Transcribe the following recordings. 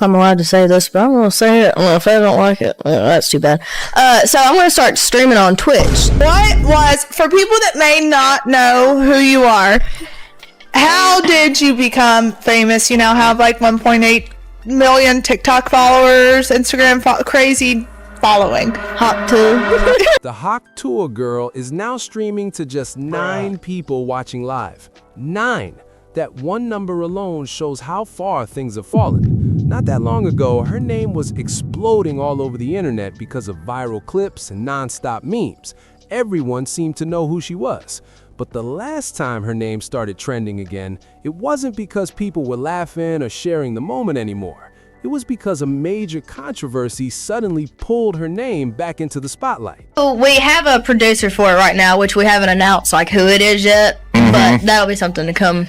I'm allowed to say this, but I'm going to say it. If I don't like it, well, that's too bad. So I'm going to start streaming on Twitch. For people that may not know who you are, how did you become famous? You now have like 1.8 million TikTok followers, Instagram crazy following. Hawk Tuah. The Hawk Tuah Girl is now streaming to just 9 people watching live. 9! That one number alone shows how far things have fallen. Not that long ago, her name was exploding all over the internet because of viral clips and non-stop memes. Everyone seemed to know who she was. But the last time her name started trending again, it wasn't because people were laughing or sharing the moment anymore. It was because a major controversy suddenly pulled her name back into the spotlight. We have a producer for it right now, which we haven't announced like who it is yet, but that'll be something to come,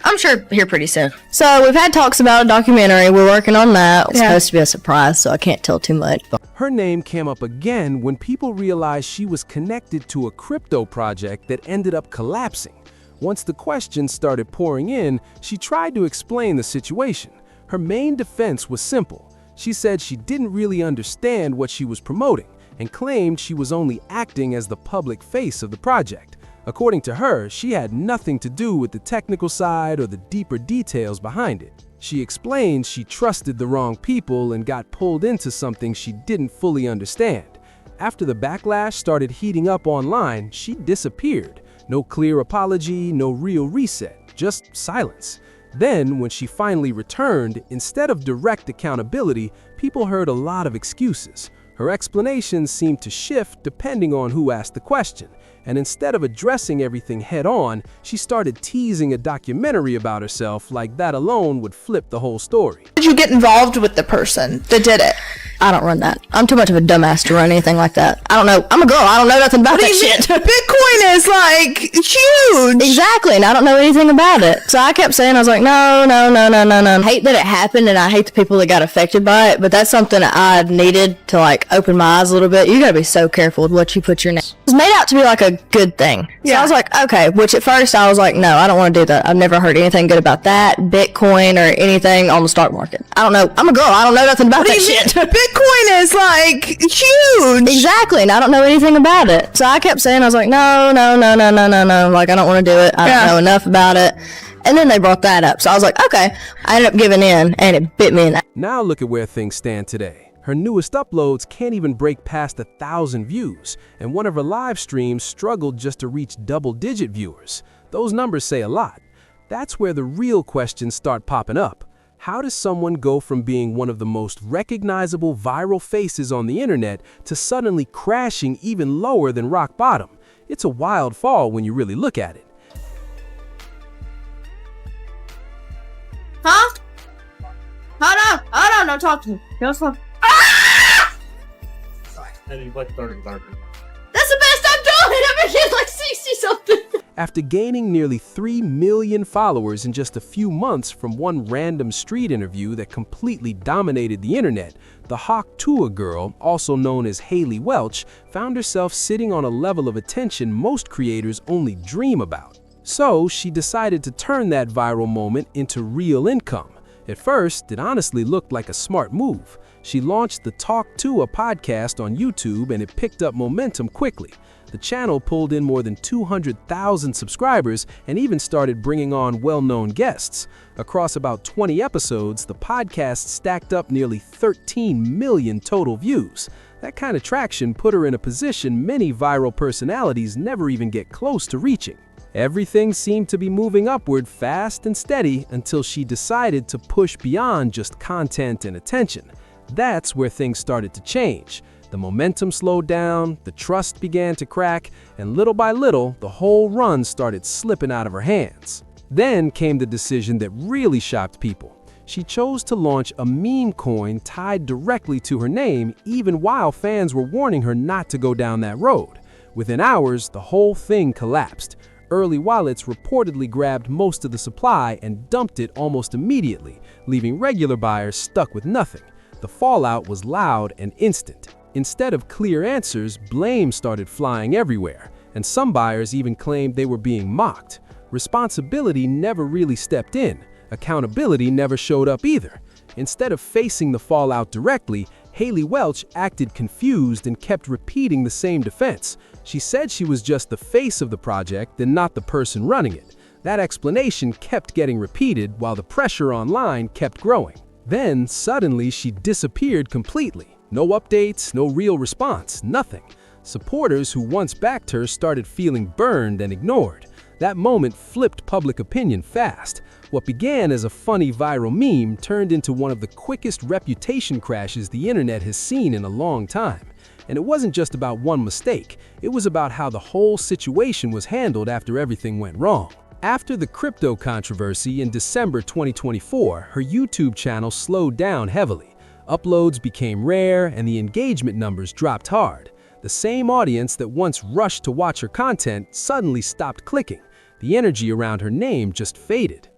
I'm sure, here pretty soon. So we've had talks about a documentary. We're working on that. It's supposed to be a surprise, so I can't tell too much. Her name came up again when people realized she was connected to a crypto project that ended up collapsing. Once the questions started pouring in, she tried to explain the situation. Her main defense was simple. She said she didn't really understand what she was promoting and claimed she was only acting as the public face of the project. According to her, she had nothing to do with the technical side or the deeper details behind it. She explained she trusted the wrong people and got pulled into something she didn't fully understand. After the backlash started heating up online, she disappeared. No clear apology, no real reset, just silence. Then, when she finally returned, instead of direct accountability, people heard a lot of excuses. Her explanations seemed to shift depending on who asked the question, and instead of addressing everything head-on, she started teasing a documentary about herself like that alone would flip the whole story. Did you get involved with the person that did it? I don't run that. I'm too much of a dumbass to run anything like that. I don't know. I'm a girl. I don't know nothing about that shit. Bitcoin is like huge. Exactly, and I don't know anything about it. So I kept saying, I was like, no. I hate that it happened, and I hate the people that got affected by it, but that's something that I needed to like open my eyes a little bit. You gotta be so careful with what you put your name. It was made out to be like a good thing. So I was like, okay, which at first I was like, no, I don't want to do that. I've never heard anything good about that, Bitcoin, or anything on the stock market. I don't know. I'm a girl. I don't know nothing about that shit. Bitcoin is like huge. Exactly, and I don't know anything about it. So I kept saying, I was like, no. Like, I don't want to do it. I don't know enough about it. And then they brought that up. So I was like, okay. I ended up giving in, and it bit me in the... Now look at where things stand today. Her newest uploads can't even break past 1,000 views, and one of her live streams struggled just to reach double-digit viewers. Those numbers say a lot. That's where the real questions start popping up. How does someone go from being one of the most recognizable viral faces on the internet to suddenly crashing even lower than rock bottom? It's a wild fall when you really look at it. Huh? Hold on, don't talk to me. Don't talk. Like 30. That's the best I've done! I've been getting like 60-something. After gaining nearly 3 million followers in just a few months from one random street interview that completely dominated the internet, the Hawk Tuah Girl, also known as Haley Welch, found herself sitting on a level of attention most creators only dream about. So she decided to turn that viral moment into real income. At first, it honestly looked like a smart move. She launched the Talk Tuah podcast on YouTube, and it picked up momentum quickly. The channel pulled in more than 200,000 subscribers and even started bringing on well-known guests. Across about 20 episodes, the podcast stacked up nearly 13 million total views. That kind of traction put her in a position many viral personalities never even get close to reaching. Everything seemed to be moving upward fast and steady until she decided to push beyond just content and attention. That's where things started to change. The momentum slowed down, the trust began to crack, and little by little, the whole run started slipping out of her hands. Then came the decision that really shocked people. She chose to launch a meme coin tied directly to her name, even while fans were warning her not to go down that road. Within hours, the whole thing collapsed. Early wallets reportedly grabbed most of the supply and dumped it almost immediately, leaving regular buyers stuck with nothing. The fallout was loud and instant. Instead of clear answers, blame started flying everywhere, and some buyers even claimed they were being mocked. Responsibility never really stepped in. Accountability never showed up either. Instead of facing the fallout directly, Haley Welch acted confused and kept repeating the same defense. She said she was just the face of the project and not the person running it. That explanation kept getting repeated while the pressure online kept growing. Then, suddenly, she disappeared completely. No updates, no real response, nothing. Supporters who once backed her started feeling burned and ignored. That moment flipped public opinion fast. What began as a funny viral meme turned into one of the quickest reputation crashes the internet has seen in a long time. And it wasn't just about one mistake, it was about how the whole situation was handled after everything went wrong. After the crypto controversy in December 2024, her YouTube channel slowed down heavily. Uploads became rare and the engagement numbers dropped hard. The same audience that once rushed to watch her content suddenly stopped clicking. The energy around her name just faded.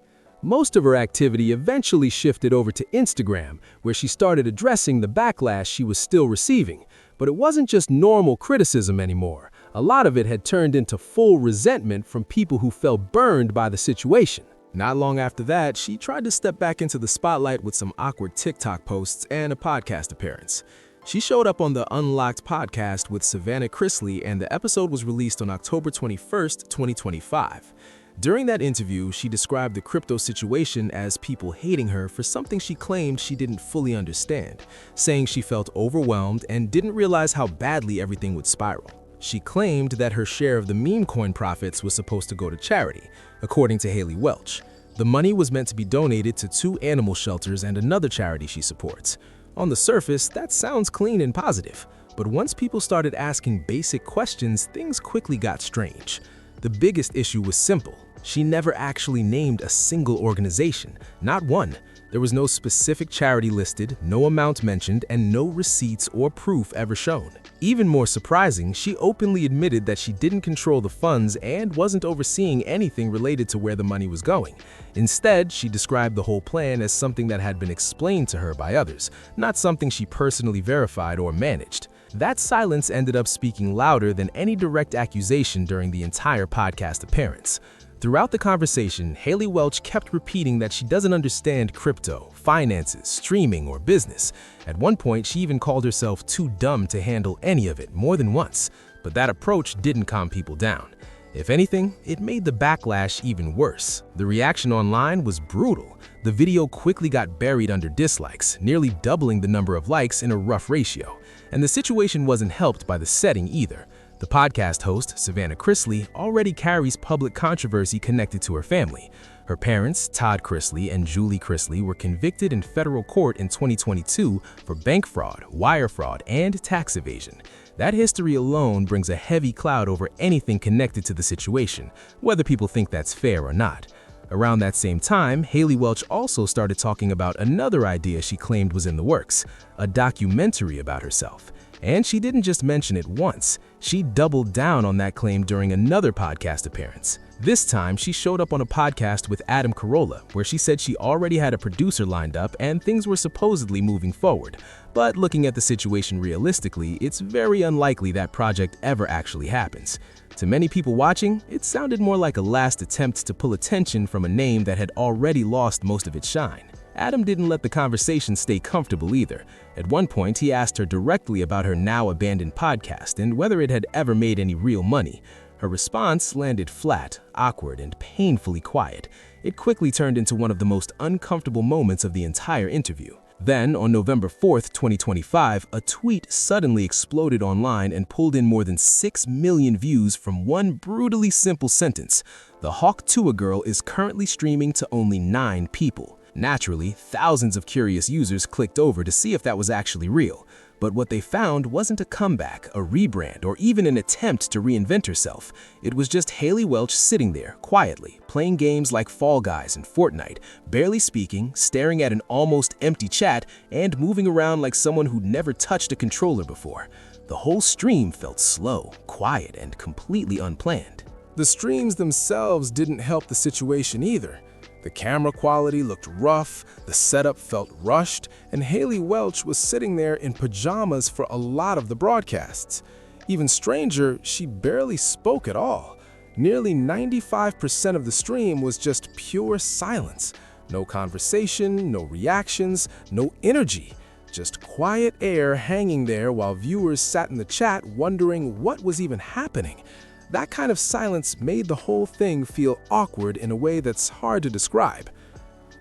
Most of her activity eventually shifted over to Instagram, where she started addressing the backlash she was still receiving. But it wasn't just normal criticism anymore. A lot of it had turned into full resentment from people who felt burned by the situation. Not long after that, she tried to step back into the spotlight with some awkward TikTok posts and a podcast appearance. She showed up on the Unlocked podcast with Savannah Chrisley, and the episode was released on October 21st, 2025. During that interview, she described the crypto situation as people hating her for something she claimed she didn't fully understand, saying she felt overwhelmed and didn't realize how badly everything would spiral. She claimed that her share of the meme coin profits was supposed to go to charity, according to Haley Welch. The money was meant to be donated to 2 animal shelters and another charity she supports. On the surface, that sounds clean and positive, but once people started asking basic questions, things quickly got strange. The biggest issue was simple. She never actually named a single organization, not one. There was no specific charity listed, no amount mentioned, and no receipts or proof ever shown. Even more surprising, she openly admitted that she didn't control the funds and wasn't overseeing anything related to where the money was going. Instead, she described the whole plan as something that had been explained to her by others, not something she personally verified or managed. That silence ended up speaking louder than any direct accusation during the entire podcast appearance. Throughout the conversation, Haley Welch kept repeating that she doesn't understand crypto, finances, streaming, or business. At one point, she even called herself too dumb to handle any of it more than once. But that approach didn't calm people down. If anything, it made the backlash even worse. The reaction online was brutal. The video quickly got buried under dislikes, nearly doubling the number of likes in a rough ratio. And the situation wasn't helped by the setting either. The podcast host, Savannah Chrisley, already carries public controversy connected to her family. Her parents, Todd Chrisley and Julie Chrisley, were convicted in federal court in 2022 for bank fraud, wire fraud, and tax evasion. That history alone brings a heavy cloud over anything connected to the situation, whether people think that's fair or not. Around that same time, Haley Welch also started talking about another idea she claimed was in the works, a documentary about herself. And she didn't just mention it once, she doubled down on that claim during another podcast appearance. This time, she showed up on a podcast with Adam Carolla, where she said she already had a producer lined up and things were supposedly moving forward. But looking at the situation realistically, it's very unlikely that project ever actually happens. To many people watching, it sounded more like a last attempt to pull attention from a name that had already lost most of its shine. Adam didn't let the conversation stay comfortable either. At one point, he asked her directly about her now-abandoned podcast and whether it had ever made any real money. Her response landed flat, awkward, and painfully quiet. It quickly turned into one of the most uncomfortable moments of the entire interview. Then, on November 4th, 2025, a tweet suddenly exploded online and pulled in more than 6 million views from one brutally simple sentence. The Hawk Tuah Girl is currently streaming to only 9 people. Naturally, thousands of curious users clicked over to see if that was actually real. But what they found wasn't a comeback, a rebrand, or even an attempt to reinvent herself. It was just Haley Welch sitting there, quietly, playing games like Fall Guys and Fortnite, barely speaking, staring at an almost empty chat, and moving around like someone who'd never touched a controller before. The whole stream felt slow, quiet, and completely unplanned. The streams themselves didn't help the situation either. The camera quality looked rough, the setup felt rushed, and Haley Welch was sitting there in pajamas for a lot of the broadcasts. Even stranger, she barely spoke at all. Nearly 95% of the stream was just pure silence. No conversation, no reactions, no energy. Just quiet air hanging there while viewers sat in the chat wondering what was even happening. That kind of silence made the whole thing feel awkward in a way that's hard to describe.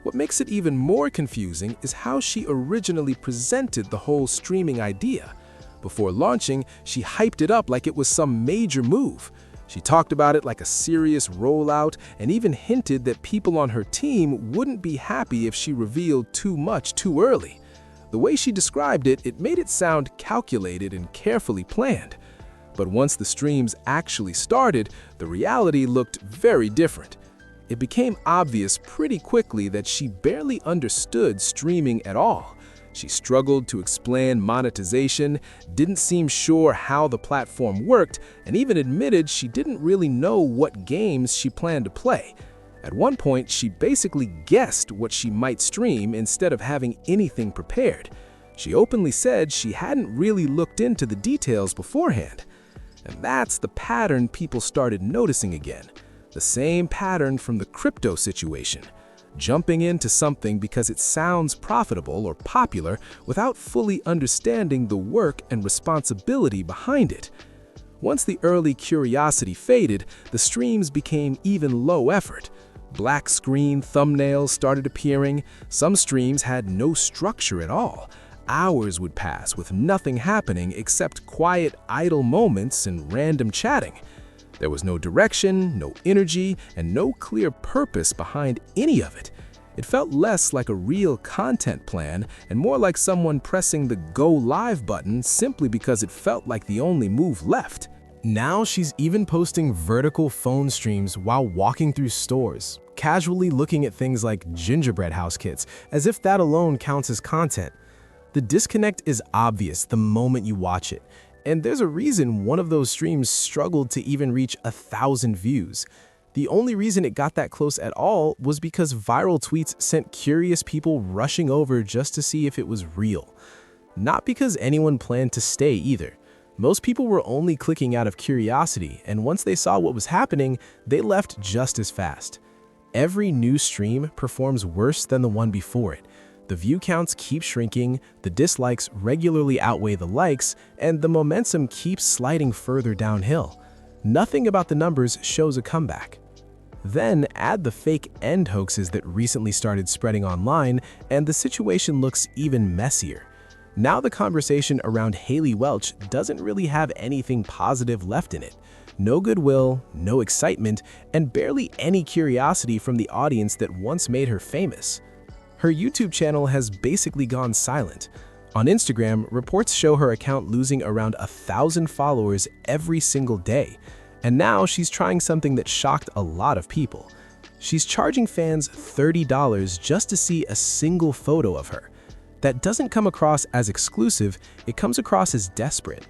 What makes it even more confusing is how she originally presented the whole streaming idea. Before launching, she hyped it up like it was some major move. She talked about it like a serious rollout and even hinted that people on her team wouldn't be happy if she revealed too much too early. The way she described it, it made it sound calculated and carefully planned. But once the streams actually started, the reality looked very different. It became obvious pretty quickly that she barely understood streaming at all. She struggled to explain monetization, didn't seem sure how the platform worked, and even admitted she didn't really know what games she planned to play. At one point, she basically guessed what she might stream instead of having anything prepared. She openly said she hadn't really looked into the details beforehand. And that's the pattern people started noticing again. The same pattern from the crypto situation. Jumping into something because it sounds profitable or popular without fully understanding the work and responsibility behind it. Once the early curiosity faded, the streams became even low effort. Black screen thumbnails started appearing. Some streams had no structure at all. Hours would pass with nothing happening except quiet, idle moments and random chatting. There was no direction, no energy, and no clear purpose behind any of it. It felt less like a real content plan and more like someone pressing the Go Live button simply because it felt like the only move left. Now she's even posting vertical phone streams while walking through stores, casually looking at things like gingerbread house kits, as if that alone counts as content. The disconnect is obvious the moment you watch it, and there's a reason one of those streams struggled to even reach 1,000 views. The only reason it got that close at all was because viral tweets sent curious people rushing over just to see if it was real. Not because anyone planned to stay either. Most people were only clicking out of curiosity, and once they saw what was happening, they left just as fast. Every new stream performs worse than the one before it. The view counts keep shrinking, the dislikes regularly outweigh the likes, and the momentum keeps sliding further downhill. Nothing about the numbers shows a comeback. Then add the fake end hoaxes that recently started spreading online, and the situation looks even messier. Now the conversation around Hayley Welch doesn't really have anything positive left in it. No goodwill, no excitement, and barely any curiosity from the audience that once made her famous. Her YouTube channel has basically gone silent. On Instagram, reports show her account losing around 1,000 followers every single day. And now she's trying something that shocked a lot of people. She's charging fans $30 just to see a single photo of her. That doesn't come across as exclusive, it comes across as desperate.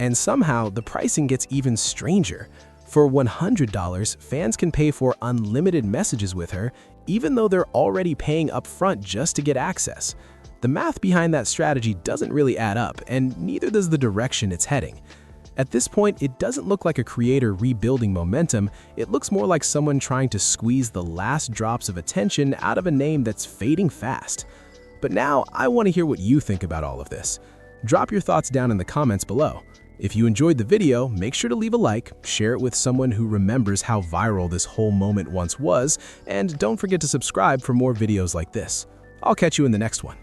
And somehow, the pricing gets even stranger. For $100, fans can pay for unlimited messages with her, even though they're already paying upfront just to get access. The math behind that strategy doesn't really add up, and neither does the direction it's heading. At this point, it doesn't look like a creator rebuilding momentum, it looks more like someone trying to squeeze the last drops of attention out of a name that's fading fast. But now, I want to hear what you think about all of this. Drop your thoughts down in the comments below. If you enjoyed the video, make sure to leave a like, share it with someone who remembers how viral this whole moment once was, and don't forget to subscribe for more videos like this. I'll catch you in the next one.